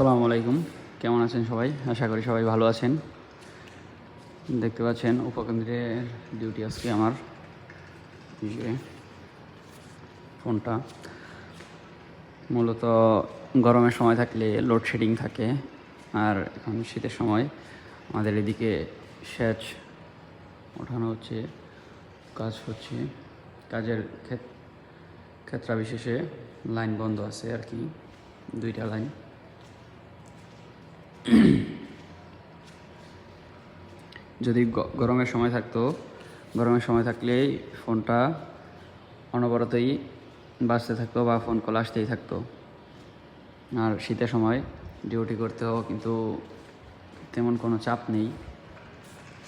আসসালামু আলাইকুম। কেমন আছেন সবাই? আশা করি সবাই ভালো আছেন। দেখতে পাচ্ছেন উপকেন্দ্রের ডিউটি আজকে আমার, যে ফোনটা মূলত গরমের সময় থাকলে লোডশেডিং থাকে, আর এখন শীতের সময় আমাদের এদিকে সেচ ওঠানো হচ্ছে, কাজ হচ্ছে। কাজের ক্ষেত্রা বিশেষে লাইন বন্ধ আছে আর কি, 2টা লাইন। যদি গরমের সময় থাকতো, গরমের সময় থাকলেই ফোনটা অনবরতই বাজতে থাকতো বা ফোন কল আসতেই থাকতো। আর শীতের সময় ডিউটি করতেও কিন্তু তেমন কোনো চাপ নেই,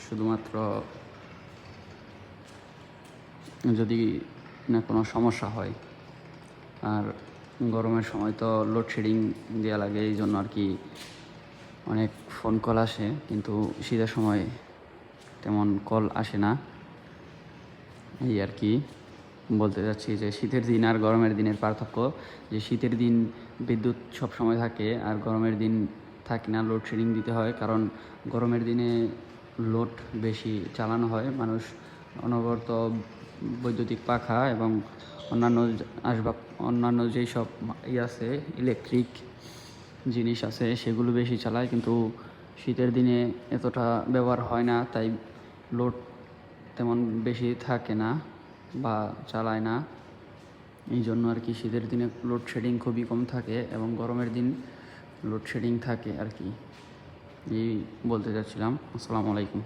শুধুমাত্র যদি না কোনো সমস্যা হয়। আর গরমের সময় তো লোডশেডিং দেওয়া লাগে, এই জন্য আর কি অনেক ফোন কল আসে, কিন্তু শীতের সময় তেমন কল আসে না। এই আর কি বলতে চাচ্ছি যে শীতের দিন আর গরমের দিনের পার্থক্য, যে শীতের দিন বিদ্যুৎ সব সময় থাকে আর গরমের দিন থাকে না, লোডশেডিং দিতে হয়। কারণ গরমের দিনে লোড বেশি চালানো হয়, মানুষ অনবরত বৈদ্যুতিক পাখা এবং অন্যান্য আসবাব, অন্যান্য যেই সব আছে ইলেকট্রিক জিনিস আছে সেগুলো বেশি চালায়, কিন্তু শীতের দিনে এতটা ব্যবহার হয় না, তাই লোড তেমন বেশি থাকে না বা চালায় না। এই জন্য আর কি শীতের দিনে লোডশেডিং খুবই কম থাকে এবং গরমের দিন লোডশেডিং থাকে আর কি। এই বলতে চাচ্ছিলাম। আসসালামু আলাইকুম।